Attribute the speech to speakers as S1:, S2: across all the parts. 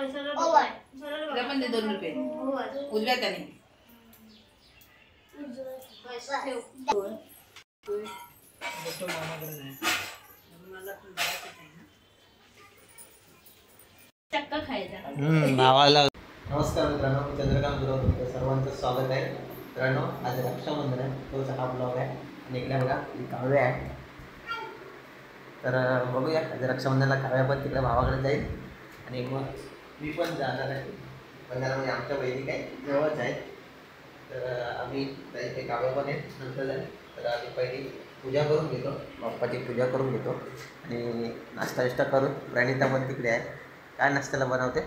S1: पण दे 2 रुपये उजव्या त्याने चक्का खायचा
S2: भावाला. नमस्कार मित्रांनो, चंद्रकांत गुरव तुमचं सर्वांचं स्वागत आहे. मित्रांनो, आज रक्षाबंधन आहे, तोच हा ब्लॉग आहे. आणि इकडे बघा ही काव्य आहे. तर बघूया आज रक्षाबंधनाला काव्या पण तिकडे भावाकडे जाईल आणि मग मी पण जाणार आहे. बंधारामध्ये आमच्या बहिणी काय जवळच आहे. तर आम्ही इथे काव्य पण आहे नंतर जाईल. तर आम्ही पहिली पूजा करून घेतो, बाप्पाची पूजा करून घेतो आणि नाश्ता विष्टा करून. प्रणिता पण तिकडे आहे. काय नाश्त्याला बनवते?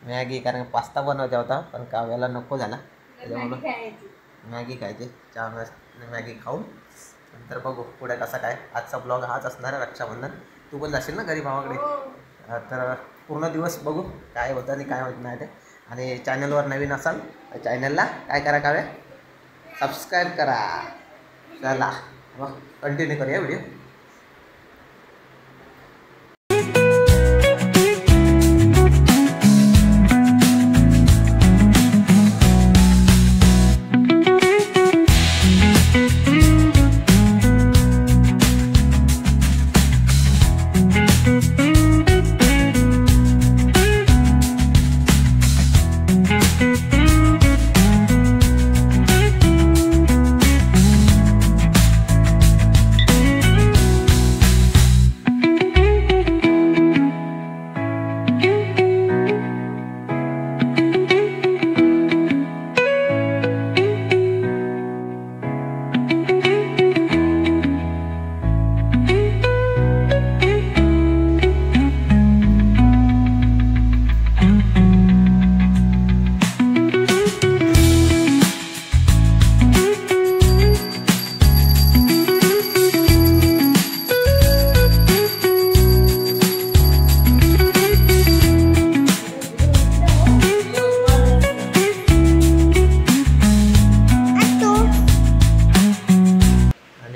S2: मॅगी. कारण पास्ता बनवायचा होता पण काव्याला नको झाला, त्याच्यामुळे मॅगी खायची. चहा मॅगी खाऊन नंतर बघू पुढे कसं काय. आजचा ब्लॉग हाच असणार आहे, रक्षाबंधन. तू पण जाशील ना घरी भावाकडे, तर पूर्ण दिवस बघू काय होतं आणि काय होत नाही ते. आणि चॅनलवर नवीन असाल तर चॅनलला काय करा, काव्या सबस्क्राईब करा. चला मग कंटिन्यू करूया व्हिडिओ.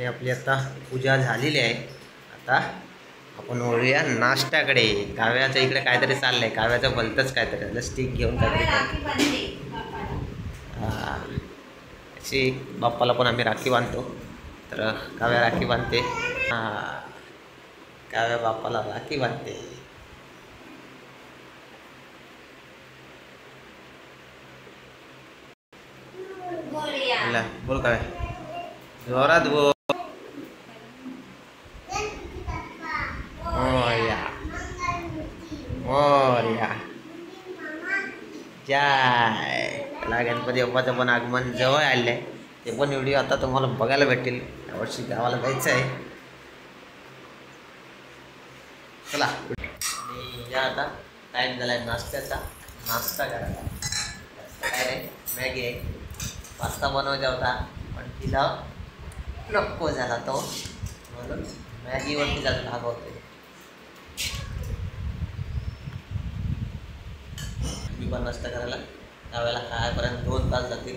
S2: आपली आता पूजा झालेली आहे. आता आपण वळूया नाश्त्याकडे. काव्याच्या इकडे काहीतरी चाललंय, काव्याचं भलतंच काहीतरी स्टिक घेऊन काहीतरी. अशी बाप्पाला पण आम्ही राखी बांधतो. तर काव्या राखी बांधते. काव्या बाप्पाला राखी बांधते. बोल काव्या, जोरात बोल. मोरया जय. त्याला गणपती बाप्पाचं पण आगमन जवळ आले आहे. ते पण व्हिडिओ आता तुम्हाला बघायला भेटेल. यावर्षी गावाला जायचं आहे. चला आणि या आता टाईम झाला आहे नाश्त्याचा. नाश्ता करायला काय रे, मॅगी आहे. पास्ता बनवायचा होता पण तिला नको झाला तो, म्हणून मॅगीवरती जायला भागवते. मी पण नाश्ता करायला त्यावेळेला खायपर्यंत 2 तास जातील.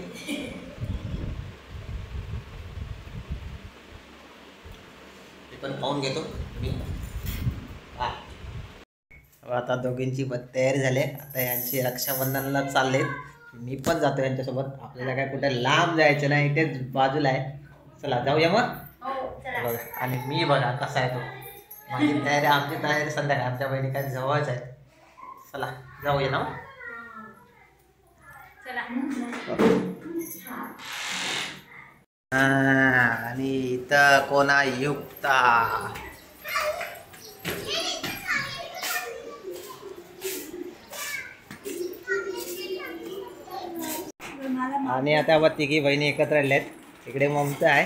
S2: मी पण खाऊन घेतो. मी आता दोघींची तयारी झाली. आता यांची रक्षाबंधनाला चालले. मी पण जातो यांच्यासोबत. आपल्याला काय कुठे लांब जायचं नाही, इथेच बाजूला आहे. चला जाऊया मग. बघा आणि मी बघा कसा आहे तो. माझी तयारी, आमची तयारी संध्याकाळी. आमच्या बहिणी काय जवळच आहे. चला जाऊया ना. आणि इथं कोणा युक्ता. आणि आता बघ तिघी बहिणी एकत्र राहिल्या आहेत. इकडे ममता आहे,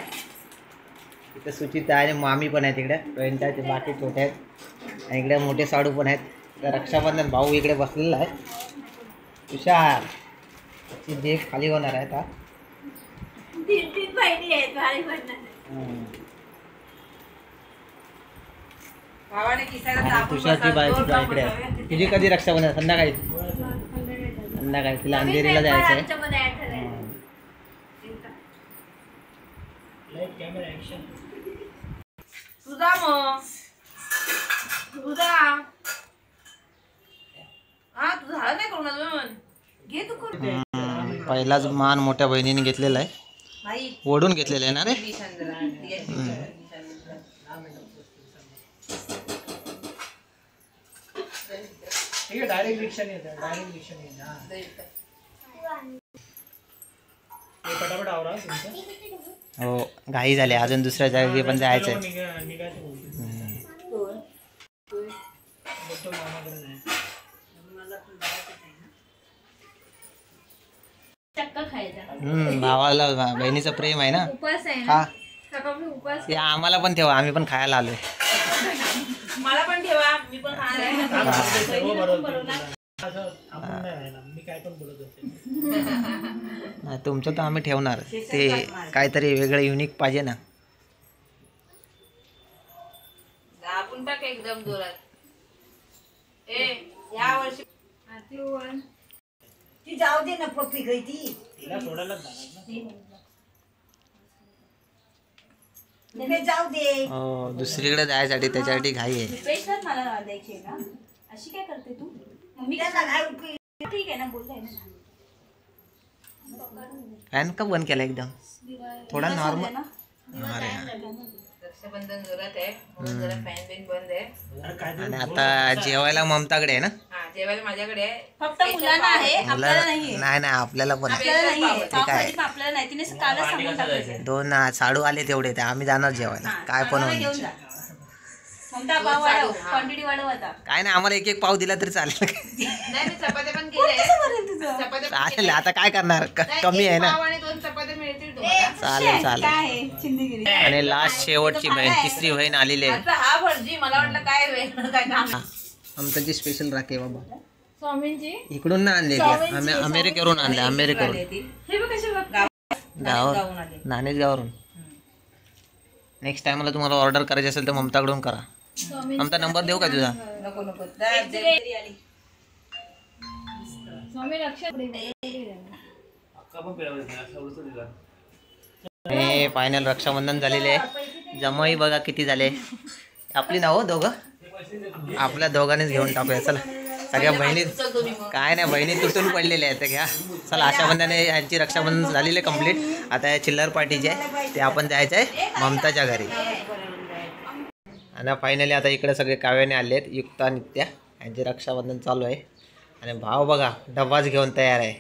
S2: इकडे सुचिता आहे, मामी पण आहे तिकडे. बहिणीच्या ते बाकी छोटे आहेत आणि इकडे मोठे साडू पण आहेत. तर रक्षाबंधन भाऊ इकडे बसलेला आहे. हुशार त्याची देख खाली होणार आहे. तुषारची बायको इकडे आहे. तुझी कधी रक्षाबंधन? संध्याकाळी. संध्याकाळी तिला अंधेरीला जायचं आहे. पहिलाच मान मोठ्या बहिणीने घेतलेला आहे, ओढून घेतलेला आहे ना रे.
S3: डायरेक्ट रिक्षा नाही डायरेक्ट रिक्षा नाही पटापट आवरा तुमचं.
S2: हो घाई झाली, अजून दुसऱ्या जागी पण जायचं आहे.
S1: चक्का खायचा.
S2: भावाला बहिणीचं प्रेम आहे ना.
S1: उपास आहे
S2: हा
S1: सकाळी उपास.
S2: ते आम्हाला पण ठेवा, आम्ही पण खायला आलोय.
S1: मला पण ठेवा, मी पण खाणार आहे.
S3: मी काय पण बोलत होते.
S2: नाही तुमचं तर आम्ही ठेवणार, ते काहीतरी वेगळं युनिक पाहिजे ना.
S1: आपण टाक एकदम जोरात. या वर्षी
S4: ती जाऊ दे ना पप्पी गई ती
S3: तिला सोडायलाच जाणार
S4: तिथे जाऊ दे.
S2: हो दुसरीकडे जायसाठी त्याच्यासाठी घाई आहे.
S1: पेशंट मला द्यायची आहे ना. अशी काय करते तू? मम्मी
S4: त्याला काय उपयोग?
S1: ठीक आहे ना, बोलताय ना.
S2: फॅन का बंद केला एकदम थोडा नॉर्मल. अरे
S1: रक्षाबंधन जोरात आहे म्हणून जरा फॅन बिन बंद आहे.
S2: आणि आता जेवायला ममताकडे आहे ना.
S1: हा जेवायला माझ्याकडे आहे, फक्त मुलांना आहे, आपल्याला नाहीये.
S2: नाही नाही आपल्याला पण आहे.
S1: आपल्याला नाहीये.
S2: ठीक आहे.
S1: पावभाजी पण आपल्याला नाही, तिने कालच सांगून टाकायचं.
S2: 2 साडू आले तेवढे, ते आम्ही जाणार जेवायला. काय पण होईल.
S1: घेऊन जा. ममता पाव वाढव, क्वांटिटी वाढव आता.
S2: काय नाही आम्हाला एक पाव दिला तरी चालेल.
S1: नाही मी चपात्या पण केल्या. चपात्या
S2: चालेल आता काय करणार, कमी आहे ना.
S1: आणि 2 चपात्या मिळतील तुम्हाला.
S2: चालेल चालेल.
S4: काय चिंदगिरी
S2: आणि लास्ट शेवटची बहीण, तिसरी बहीण आलेली आहे.
S1: आता हा भटजी मला वाटलं काय वेगळं काय काम.
S2: आमची स्पेशल राखे बाबा,
S1: स्वामींची
S2: इकडून ना आणले, आम्ही अमेरिकेवरून आणले. अमेरिकेवरून
S1: हे बघ कसे बघ
S2: गावावर, नाणेसगावरून. नेक्स्ट टाइमला तुम्हाला ऑर्डर करायची असेल तर ममताकडून करा. आमचा नंबर देऊ का तुझा?
S1: नको नको. स्वामी लक्ष
S2: हे फायनल रक्षाबंधन झालेले आहे. जमाई बघा किती झाले. आपली नाव दोघं, आपल्या दोघांनीच घेऊन टाकूया. चला सगळ्या बहिणी, काय नाही बहिणी तुटून पडलेल्या आहेत घ्या. चला आशाबंधने यांची रक्षाबंधन झालेली आहे कंप्लीट. आता या चिल्लर पार्टीचे आहे ते आपण जायचं आहे ममताच्या घरी. आणि फायनली आता इकडे सगळे काव्याने आले आहेत, युक्ता नित्या यांचे रक्षाबंधन चालू आहे. आणि भाव बघा डब्बाच घेऊन तयार आहे.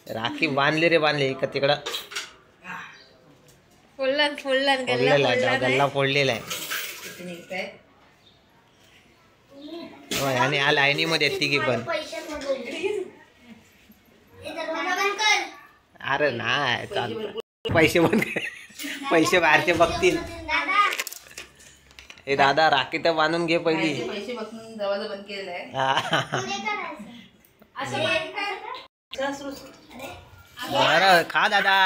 S2: राखी बांधली रे बांधली, इकडं तिकडं फोडलेला आहे, गल्ला फोडलेला आहे. होय आणि या लाईनीमध्ये तिघी पण. अरे नाही चालतं, पैसे बंद पैसे बाहेरचे बघतील. हे दादा राखी तर बांधून घे पहिली.
S1: पैसे बघून दरवाजा बंद केलेला आहे.
S2: बरं खा दादा.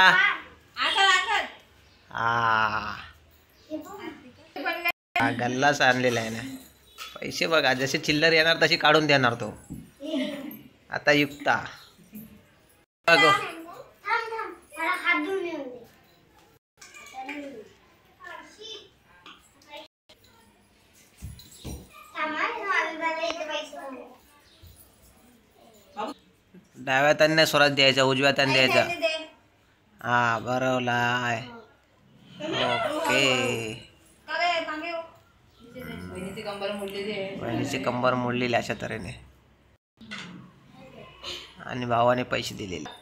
S2: गल्लाच आणलेला आहे ना. पैसे बघा जसे चिल्लर येणार तशी काढून देणार तो. आता युक्ता बघ डाव्या तांना स्वराज द्यायचा, उजव्या तान द्यायचा. हा बरोबर आहे. ओके. बहिणीची कंबर मोडलेली अशा तऱ्हेने. आणि भावाने पैसे दिलेले.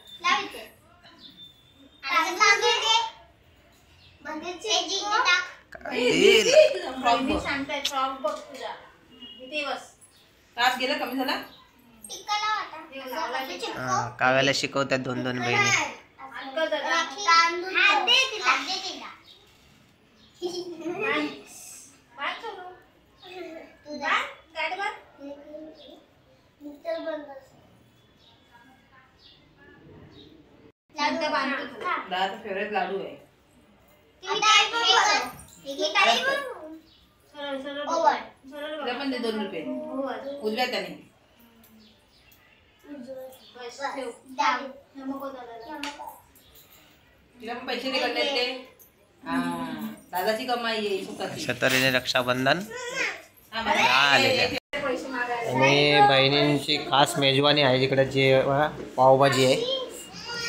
S2: काव्याला शिकवतात 2-2 बहिणी.
S1: फेवरेट लाडू आहे. पण 2 रुपये उजव्या त्याने. तिला पण पैसे दे ते. दादाची कमाई आहे.
S2: अशा तऱ्हेने रक्षाबंधन झालेले. आणि बहिणींची खास मेजवानी आहे जिकडे पावभाजी आहे.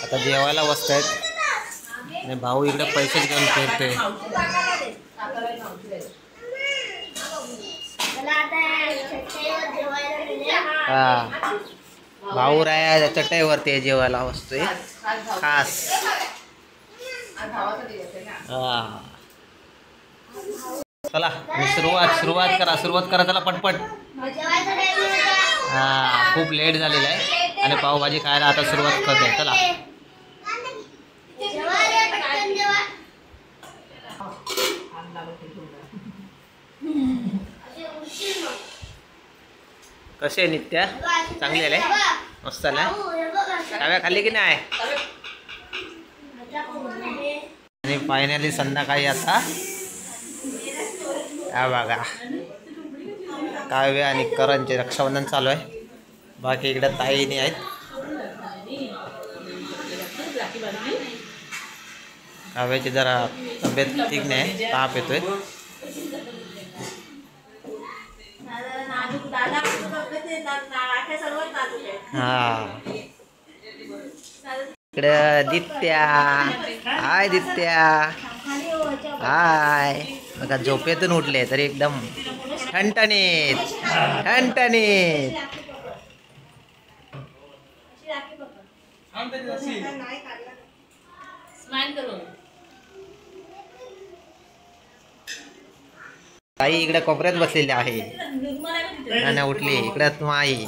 S2: आता जेवायला बसतायत आणि भाऊ इकडे पैसे घेऊन फिरतोय. हा भाऊ राया चटईवरती जेवायला बसतोय खास. हा चला सुरुवात करा चला पटपट. हा खूप लेट झालेला आहे आणि पावभाजी खायला आता सुरुवात करते. चला कसे आहे नित्या? चांगली आले मस्त आलाय. काव्या खाल्ली की नाही? आणि फायनली संध्याकाळी आता हा बघा काव्य आणि करणचे रक्षाबंधन चालू आहे. बाकी इकडे ताईनी आहेत. काव्याची जरा तब्येत ठीक नाही, ताप येतोय. हा इकडे दित्या. हाय दित्या. हाय बघा झोपेतून उठले तरी एकदम ठणठणीत. ताई इकडे कोपऱ्यात बसलेली आहे. नाही उठली. इकडे माई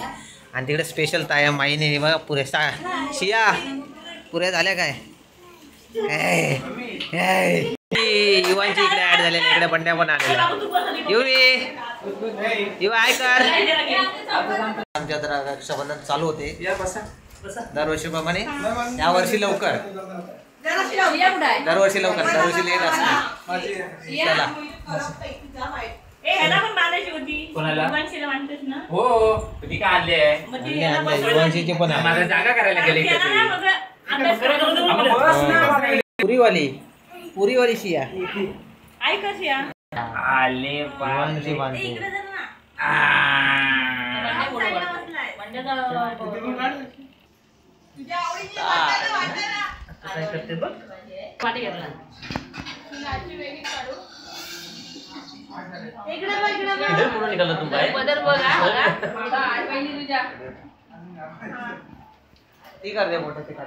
S2: आणि तिकडे स्पेशल ताई माईने बघा पुरेसा शिया पुऱ्या झाल्या काय. युवांची इकडे ऍड झालेली. इकडे बंड्या पण आलेला. युवा आहे कर. आमच्या रक्षाबंधन चालू होते दरवर्षीप्रमाणे. यावर्षी लवकर दरवर्षी लेट असणार. चला युवांशीची पण पुरीवाली शिया आले पांची बांधू. काय करते बघ. ती कर दे मोठं. ती कर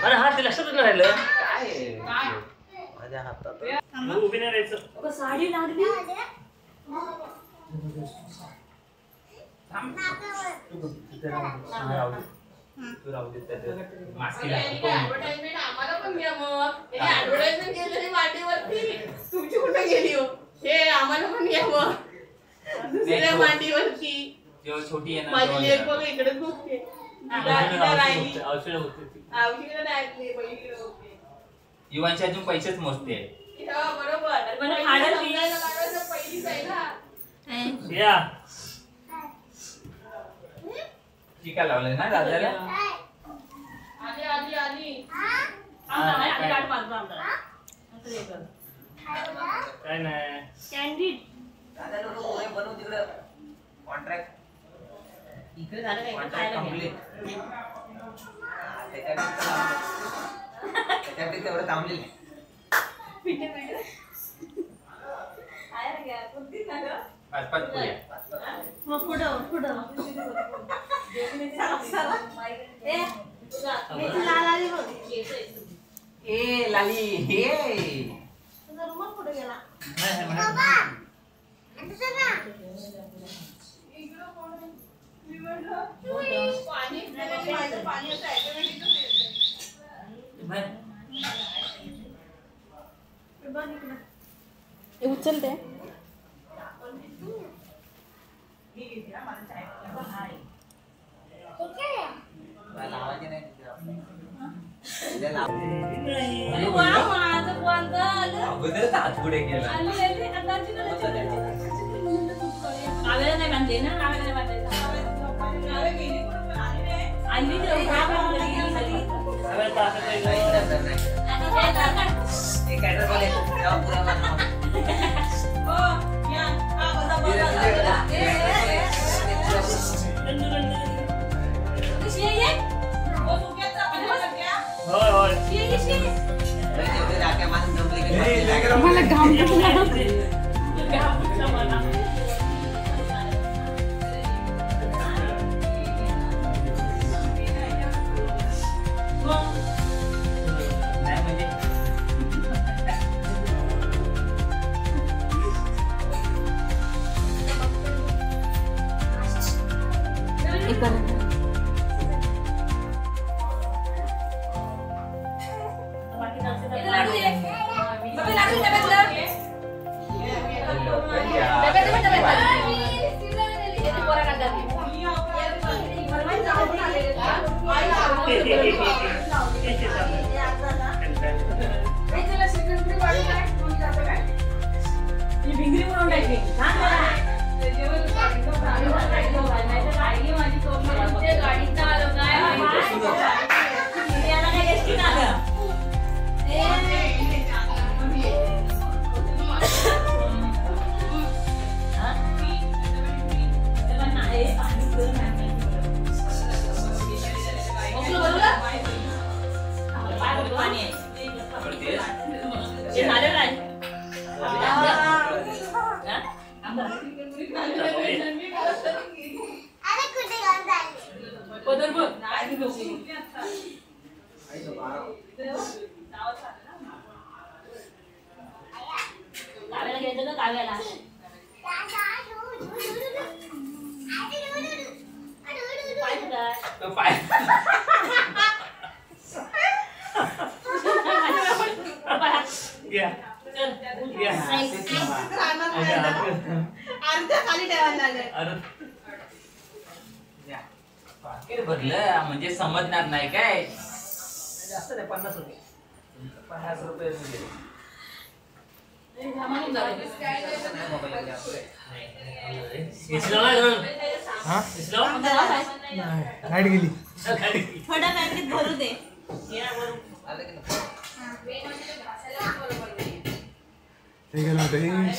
S5: अरे हा ते लक्षातच नाही राहिलं.
S2: माझ्या हातात
S5: उभी नाही राहायचं. साडी लागली.
S1: आम्हाला पण घ्या मग. ऍडव्हर्टाइजमेंट केलेली मांडीवरती तुमची कुठे गेली हो? हे आम्हाला पण घ्या मग दुसऱ्या मांडीवरती.
S5: छोटी आहे
S1: माझी लेक बघ इकडे बघते.
S5: युवांची अजून पैसेच मोजते. टीका लावले ना दादाला. काय नाही
S1: कॅन्डी
S2: दादा लोक बनवू तिकडं कॉन्ट्रॅक्ट
S1: इकडे झालं काय
S2: कॉन्ट्रॅक्ट कंप्लीट. त्याच्यासाठी तेवढं थांबलेलं आहे.
S5: पाच पुऱ्या.
S2: ए लाली हे
S1: उचलते.
S5: अगोदरच हात पुढे गेला.
S6: काव्याला नाही बांधले ना काव्याला नाही बांधले आणली तर
S1: मला घाम भिंगरी म्हणून टाकली गाडीचा आलो काव्याला घ्यायचं का काव्याला
S5: भरलं म्हणजे समजणार नाही काय
S3: जास्त नाही 50 रुपये 50 रुपये
S7: लाईट गेली
S6: थोडा काहीतरी भरू दे
S7: हे गेलं होतं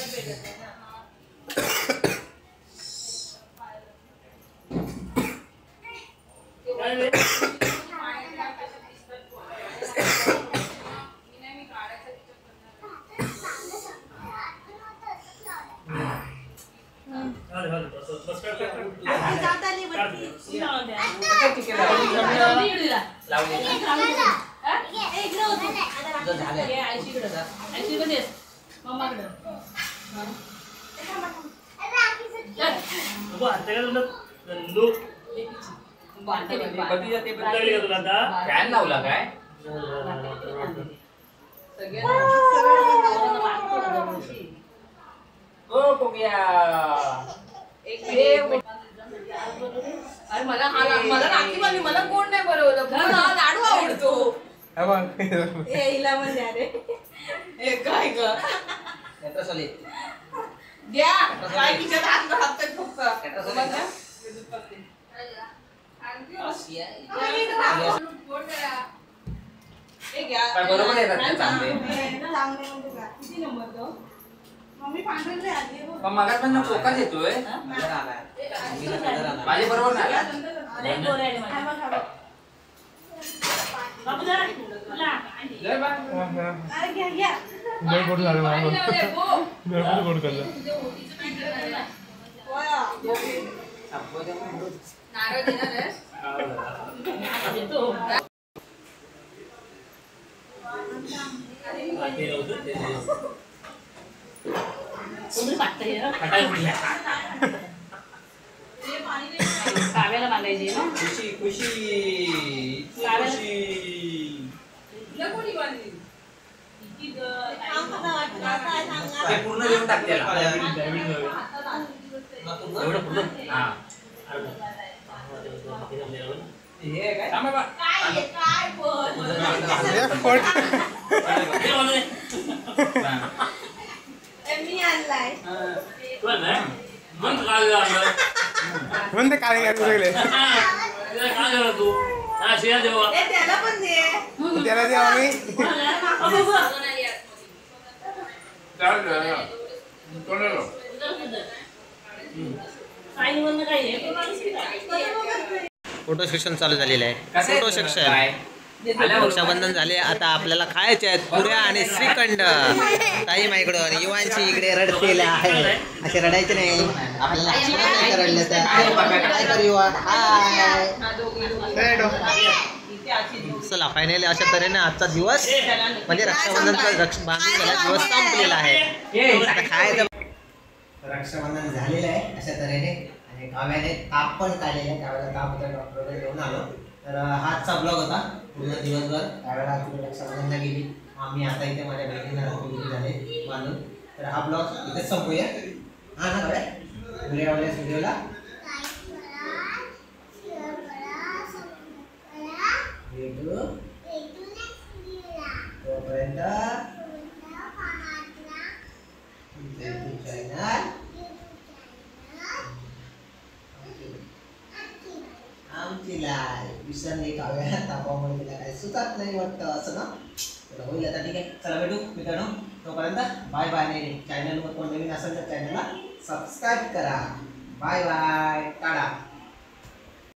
S5: फॅन लावला काय ओ कोकिया
S1: अरे मला राखी बांधली मला कोण नाही बरवलं मला हा लाडू आवडतो हिला पण द्या रे हे काय ग द्या काय तिच्यात हात घालतोय फक्त
S5: बरोबर येतात चांगले
S1: किती नंबर तो मम्मी पांढरे आली
S5: पण मगात पण फोकस येतोय माझे बरोबर नाही
S7: कोण झालं मला कोण करलं
S1: नारळ देणार काव्याला बांधायची ना
S5: खुशी खुशी पूर्ण देऊन टाक त्याला एवढं पूर्ण हा हे काय थांबा बा
S1: काय
S5: मी आणलाय मग काय झालं?
S7: म्हणते काळे गाडी सगळे
S5: काय झालं तू? हा शिया देवा.
S4: त्याला पण दे.
S7: त्याला देऊ आम्ही
S6: साईनवरनं काय आहे?
S2: फोटो सेक्शन चालू झालेलं आहे.
S5: कसं आहे
S2: फोटो
S5: तुझं
S2: सेक्शन
S5: काय?
S2: रक्षाबंधन झाले. आता आपल्याला खायचे आहेत पुऱ्या आणि श्रीखंड. ताई माईकडून युवांची इकडे रडतेला आहे. असे रडायचे नाही. आपल्याला नाही रडले तर काय करू युवा. हाय. चला फायनली अशा तऱ्हेने आजचा दिवस म्हणजे रक्षाबंधनचा बांधून दिवस संपलेला आहे. आता खायचं रक्षाबंधन झालेलं आहे अशा तऱ्हेने. आणि काव्याने ताप पण काढलेला आहे. त्यावेळेला ताप होता डॉक्टरकडे घेऊन आलो. तर हाचा ब्लॉग होता पूर्ण दिवसभर. त्यावेळेला तिकडे रक्षाबंधनला गेली. आम्ही आता इथे माझ्या बहिणीला रात्री झाले बांधून. तर हा ब्लॉग इथेच संपूया. हा ना काव्या व्हिडिओला भेटू तोपर्यंत यूट्यूब चॅनल आमची लाईव्ह विसरली काव्या तापामुळे तिला काही सुचत नाही वाटतं असं ना. तर होईल आता ठीक आहे. चला भेटू मित्रांनो. तोपर्यंत बाय बाय. नाही चॅनलवर कोण नवीन असेल तर चॅनलला सबस्क्राईब करा. Bye bye. टाटा.